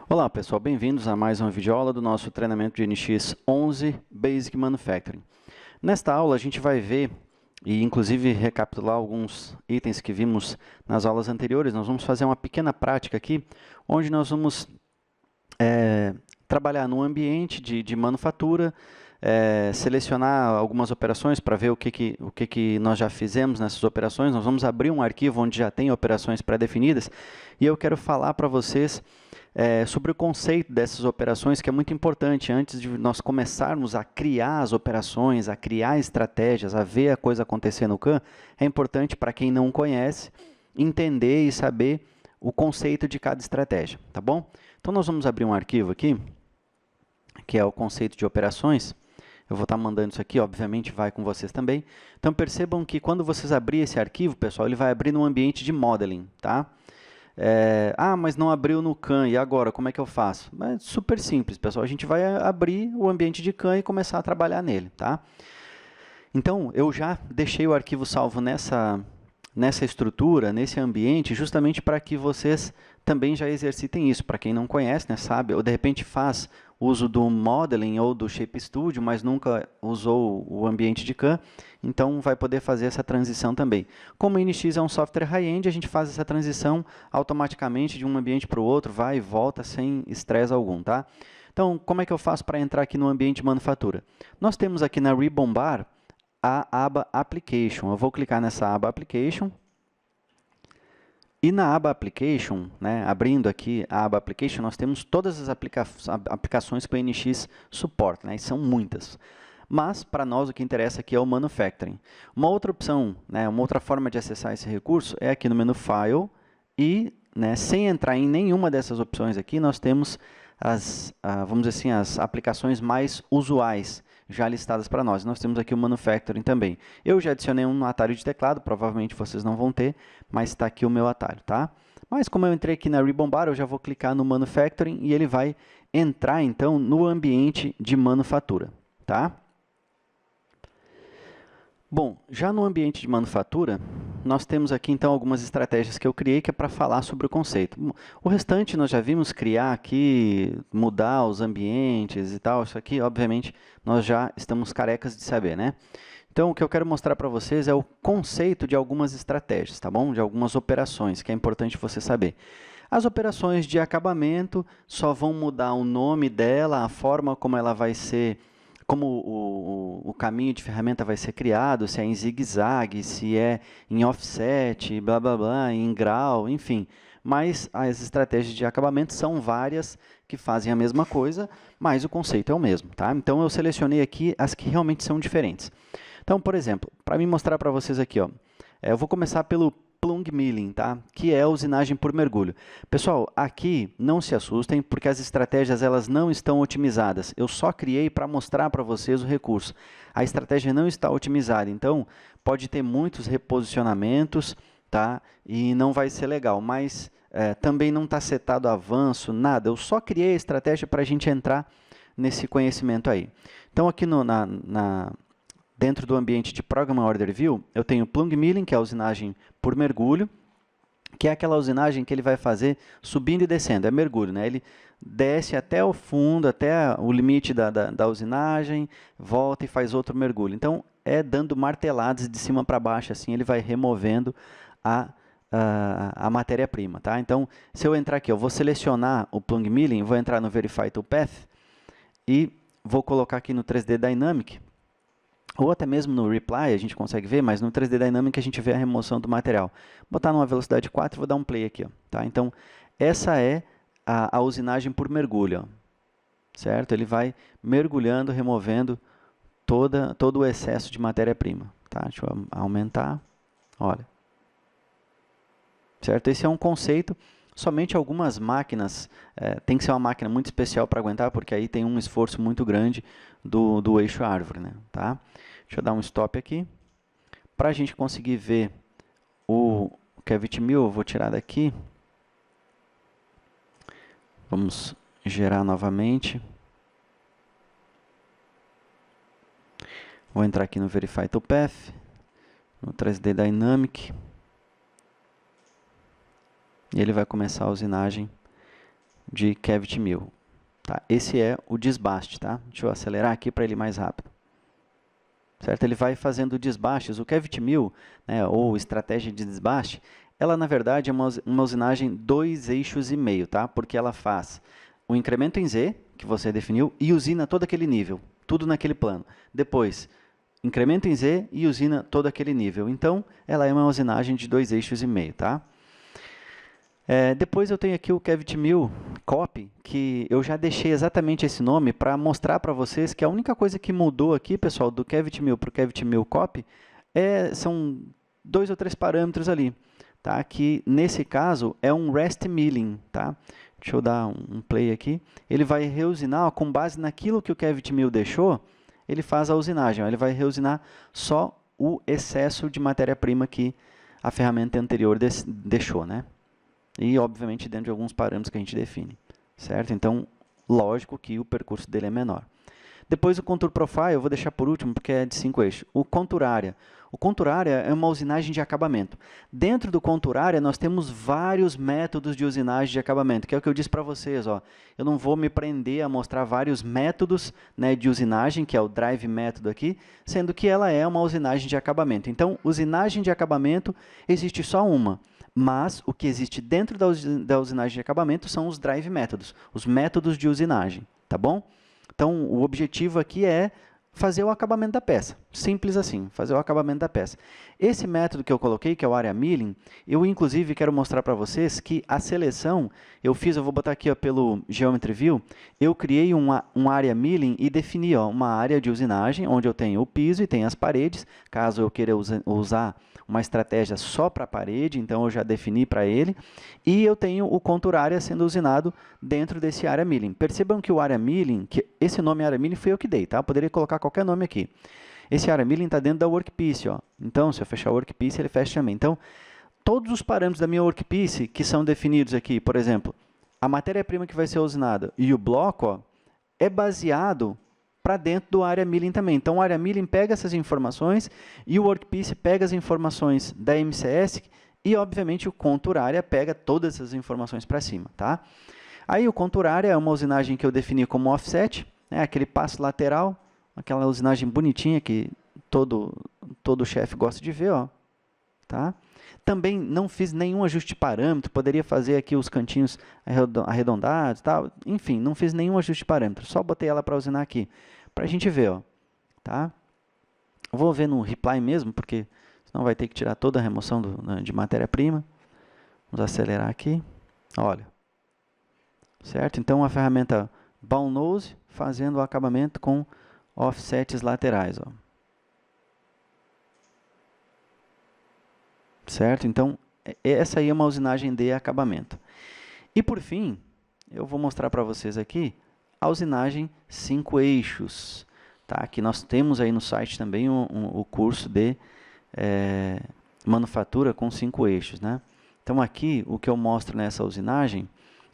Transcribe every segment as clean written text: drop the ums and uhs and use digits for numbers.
Olá pessoal, bem-vindos a mais uma videoaula do nosso treinamento de NX 11 Basic Manufacturing. Nesta aula a gente vai ver e inclusive recapitular alguns itens que vimos nas aulas anteriores. Nós vamos fazer uma pequena prática aqui, onde nós vamos trabalhar num ambiente de manufatura, selecionar algumas operações para ver o que nós já fizemos nessas operações. Nós vamos abrir um arquivo onde já tem operações pré-definidas e eu quero falar para vocês sobre o conceito dessas operações, que é muito importante. Antes de nós começarmos a criar as operações, a criar estratégias, a ver a coisa acontecer no CAM, é importante para quem não conhece entender e saber o conceito de cada estratégia, tá bom? Então nós vamos abrir um arquivo aqui, que é o conceito de operações. Eu vou estar mandando isso aqui, obviamente vai com vocês também. Então percebam que quando vocês abrirem esse arquivo, pessoal, ele vai abrir num ambiente de modeling, tá? Mas não abriu no CAM, e agora, como é que eu faço? É super simples, pessoal. A gente vai abrir o ambiente de CAM e começar a trabalhar nele, tá? Então, eu já deixei o arquivo salvo nessa estrutura, nesse ambiente, justamente para que vocês também já exercitem isso. Para quem não conhece, né, sabe, ou de repente faz uso do Modeling ou do Shape Studio, mas nunca usou o ambiente de CAM, então vai poder fazer essa transição também. Como o NX é um software high-end, a gente faz essa transição automaticamente de um ambiente para o outro, vai e volta sem estresse algum, tá? Então, como é que eu faço para entrar aqui no ambiente de manufatura? Nós temos aqui na Ribbon Bar a aba Application. Eu vou clicar nessa aba Application. E na aba Application, né, abrindo aqui a aba Application, nós temos todas as aplicações que o NX suporta, né, e são muitas. Mas, para nós, o que interessa aqui é o Manufacturing. Uma outra opção, né, uma outra forma de acessar esse recurso é aqui no menu File e, né, sem entrar em nenhuma dessas opções aqui, nós temos vamos dizer assim, as aplicações mais usuais já listadas para nós. Nós temos aqui o Manufacturing também. Eu já adicionei um atalho de teclado, provavelmente vocês não vão ter, mas está aqui o meu atalho, tá? Mas como eu entrei aqui na Ribbon Bar, eu já vou clicar no Manufacturing e ele vai entrar, então, no ambiente de manufatura, tá? Bom, já no ambiente de manufatura, nós temos aqui, então, algumas estratégias que eu criei, que é para falar sobre o conceito. O restante nós já vimos criar aqui, mudar os ambientes e tal. Isso aqui, obviamente, nós já estamos carecas de saber, né? Então, o que eu quero mostrar para vocês é o conceito de algumas estratégias, tá bom? De algumas operações, que é importante você saber. As operações de acabamento só vão mudar o nome dela, a forma como ela vai ser, como o caminho de ferramenta vai ser criado, se é em zigue-zague, se é em offset, blá, blá, blá, em grau, enfim. Mas as estratégias de acabamento são várias que fazem a mesma coisa, mas o conceito é o mesmo, tá? Então, eu selecionei aqui as que realmente são diferentes. Então, por exemplo, para me mostrar para vocês aqui, ó, eu vou começar pelo plung milling, tá? Que é a usinagem por mergulho. Pessoal, aqui não se assustem, porque as estratégias elas não estão otimizadas. Eu só criei para mostrar para vocês o recurso. A estratégia não está otimizada, então pode ter muitos reposicionamentos, tá? E não vai ser legal, mas também não está setado avanço, nada. Eu só criei a estratégia para a gente entrar nesse conhecimento aí. Então, aqui dentro do ambiente de Program Order View, eu tenho plung milling, que é a usinagem por mergulho, que é aquela usinagem que ele vai fazer subindo e descendo, é mergulho, né? Ele desce até o fundo, até o limite da usinagem, volta e faz outro mergulho. Então, é dando marteladas de cima para baixo, assim ele vai removendo a matéria-prima, tá? Então, se eu entrar aqui, eu vou selecionar o plung milling, vou entrar no Verify Toolpath e vou colocar aqui no 3D Dynamic, ou até mesmo no Reply, a gente consegue ver, mas no 3D Dynamic a gente vê a remoção do material. Vou botar numa velocidade 4 e vou dar um play aqui, ó, tá? Então, essa é a usinagem por mergulho, ó, certo? Ele vai mergulhando, removendo todo o excesso de matéria-prima, tá? Deixa eu aumentar, olha. Certo? Esse é um conceito, somente algumas máquinas, tem que ser uma máquina muito especial para aguentar, porque aí tem um esforço muito grande do eixo árvore, né? Tá? Deixa eu dar um stop aqui. Para a gente conseguir ver o Cavity Mill, eu vou tirar daqui. Vamos gerar novamente. Vou entrar aqui no Verify Toolpath, no 3D Dynamic. E ele vai começar a usinagem de cavity mill. Tá? Esse é o desbaste. Tá? Deixa eu acelerar aqui para ele ir mais rápido. Certo? Ele vai fazendo desbastes. O cavity mill, né, ou estratégia de desbaste, ela na verdade é uma usinagem 2 eixos e meio, tá? Porque ela faz o incremento em Z, que você definiu, e usina todo aquele nível, tudo naquele plano. Depois, incremento em Z e usina todo aquele nível. Então, ela é uma usinagem de 2 eixos e meio, tá? Depois eu tenho aqui o cavity mill copy, que eu já deixei exatamente esse nome para mostrar para vocês que a única coisa que mudou aqui, pessoal, do cavity mill para o cavity mill copy, são 2 ou 3 parâmetros ali, tá? Que nesse caso é um rest milling, tá? Deixa eu dar um play aqui. Ele vai reusinar, ó, com base naquilo que o cavity mill deixou, ele faz a usinagem, ó, ele vai reusinar só o excesso de matéria-prima que a ferramenta anterior deixou, né? E, obviamente, dentro de alguns parâmetros que a gente define, certo? Então, lógico que o percurso dele é menor. Depois, o contour profile, eu vou deixar por último, porque é de 5 eixos. O contour area. O contour area é uma usinagem de acabamento. Dentro do contour area, nós temos vários métodos de usinagem de acabamento, que é o que eu disse para vocês. Ó. Eu não vou me prender a mostrar vários métodos, né, de usinagem, que é o drive método aqui, sendo que ela é uma usinagem de acabamento. Então, usinagem de acabamento, existe só uma. Mas o que existe dentro da usinagem de acabamento são os drive métodos, os métodos de usinagem, tá bom? Então, o objetivo aqui é fazer o acabamento da peça. Simples assim, fazer o acabamento da peça. Esse método que eu coloquei, que é o area milling, eu inclusive quero mostrar para vocês que a seleção, eu vou botar aqui ó, pelo Geometry View, eu criei um area milling e defini ó, uma área de usinagem, onde eu tenho o piso e tenho as paredes, caso eu queira usar uma estratégia só para a parede, então eu já defini para ele, e eu tenho o contour area sendo usinado dentro desse area milling. Percebam que o area milling, que esse nome area milling foi eu que dei, tá? Eu poderia colocar qualquer nome aqui. Esse area milling está dentro da workpiece, ó. Então, se eu fechar a workpiece, ele fecha também. Então, todos os parâmetros da minha workpiece que são definidos aqui, por exemplo, a matéria-prima que vai ser usinada e o bloco, ó, é baseado para dentro do area milling também. Então, o area milling pega essas informações e o workpiece pega as informações da MCS e, obviamente, o contour area pega todas essas informações para cima, tá? Aí, o contour area é uma usinagem que eu defini como offset, né, aquele passo lateral, aquela usinagem bonitinha que todo chefe gosta de ver, ó, tá? Também não fiz nenhum ajuste de parâmetro, poderia fazer aqui os cantinhos arredondados, tal. Enfim, não fiz nenhum ajuste de parâmetro, só botei ela para usinar aqui, para a gente ver, ó, tá? Vou ver no reply mesmo, porque senão vai ter que tirar toda a remoção de matéria-prima. Vamos acelerar aqui, olha, certo? Então, a ferramenta Bound Nose fazendo o acabamento com offsets laterais, ó. Certo? Então, essa aí é uma usinagem de acabamento. E, por fim, eu vou mostrar para vocês aqui a usinagem 5 eixos. Tá? Que nós temos aí no site também o curso de manufatura com 5 eixos. Né? Então, aqui, o que eu mostro nessa usinagem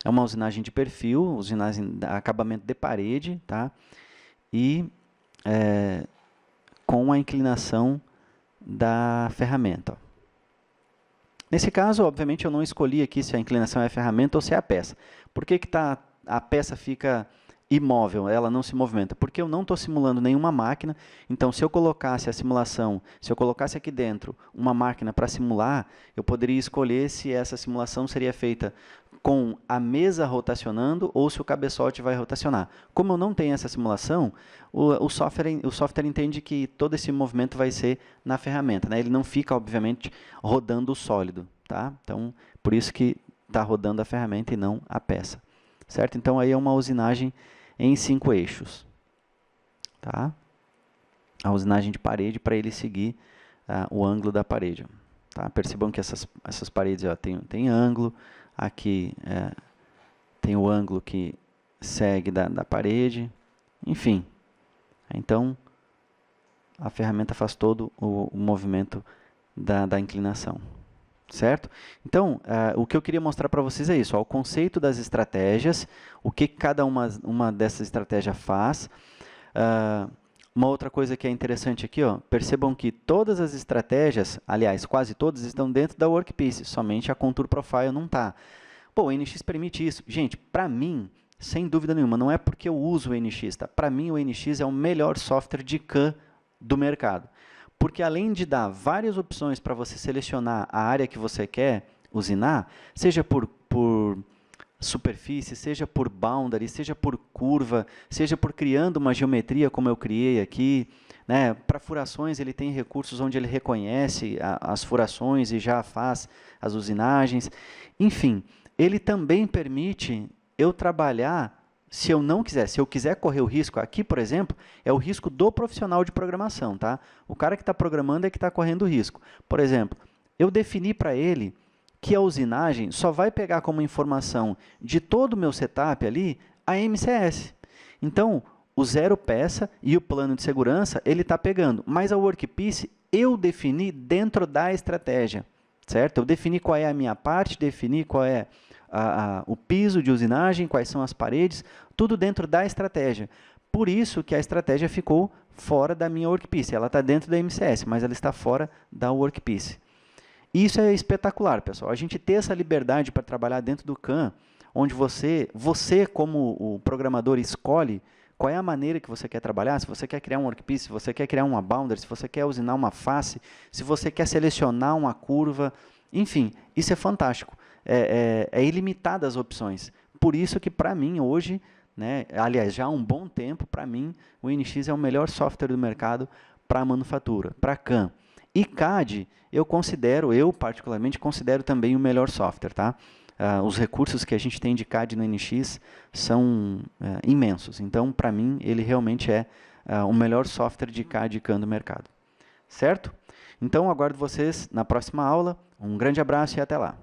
é uma usinagem de perfil, usinagem de acabamento de parede, tá? E com a inclinação da ferramenta. Ó. Nesse caso, obviamente, eu não escolhi aqui se a inclinação é a ferramenta ou se é a peça. Por que a peça fica imóvel, ela não se movimenta? Porque eu não estou simulando nenhuma máquina, então se eu colocasse a simulação, se eu colocasse aqui dentro uma máquina para simular, eu poderia escolher se essa simulação seria feita com a mesa rotacionando ou se o cabeçote vai rotacionar. Como eu não tenho essa simulação, o software entende que todo esse movimento vai ser na ferramenta, né? Ele não fica, obviamente, rodando o sólido, tá? Então, por isso que está rodando a ferramenta e não a peça, certo? Então, aí é uma usinagem em 5 eixos, tá? A usinagem de parede para ele seguir o ângulo da parede. Tá? Percebam que essas paredes ó, tem ângulo, aqui tem o ângulo que segue da parede, enfim. Então, a ferramenta faz todo o movimento da inclinação, certo? Então, o que eu queria mostrar para vocês é isso, ó, o conceito das estratégias, o que cada uma dessas estratégias faz. Uma outra coisa que é interessante aqui, ó, percebam que todas as estratégias, aliás, quase todas, estão dentro da workpiece, somente a contour profile não está. Pô, o NX permite isso. Gente, para mim, sem dúvida nenhuma, não é porque eu uso o NX, tá? Para mim, o NX é o melhor software de CAM do mercado. Porque além de dar várias opções para você selecionar a área que você quer usinar, seja por superfície, seja por boundary, seja por curva, seja por criando uma geometria como eu criei aqui, né? Para furações ele tem recursos onde ele reconhece as furações e já faz as usinagens. Enfim, ele também permite eu trabalhar, se eu não quiser, se eu quiser correr o risco, aqui, por exemplo, é o risco do profissional de programação, tá? O cara que está programando é que está correndo o risco. Por exemplo, eu defini para ele que a usinagem só vai pegar como informação de todo o meu setup ali a MCS. Então, o zero peça e o plano de segurança, ele está pegando, mas a workpiece eu defini dentro da estratégia, certo? Eu defini qual é a minha parte, defini qual é o piso de usinagem, quais são as paredes, tudo dentro da estratégia. Por isso que a estratégia ficou fora da minha workpiece. Ela está dentro da MCS, mas ela está fora da workpiece. Isso é espetacular, pessoal. A gente ter essa liberdade para trabalhar dentro do CAM, onde você como o programador, escolhe qual é a maneira que você quer trabalhar, se você quer criar um workpiece, se você quer criar uma boundary, se você quer usinar uma face, se você quer selecionar uma curva, enfim, isso é fantástico. É ilimitado as opções. Por isso que, para mim, hoje, né, aliás, já há um bom tempo, para mim, o NX é o melhor software do mercado para manufatura, para CAM. E CAD, eu particularmente considero também o melhor software, tá? Os recursos que a gente tem de CAD no NX são imensos. Então, para mim, ele realmente é o melhor software de CAD e CAM do mercado. Certo? Então, aguardo vocês na próxima aula. Um grande abraço e até lá.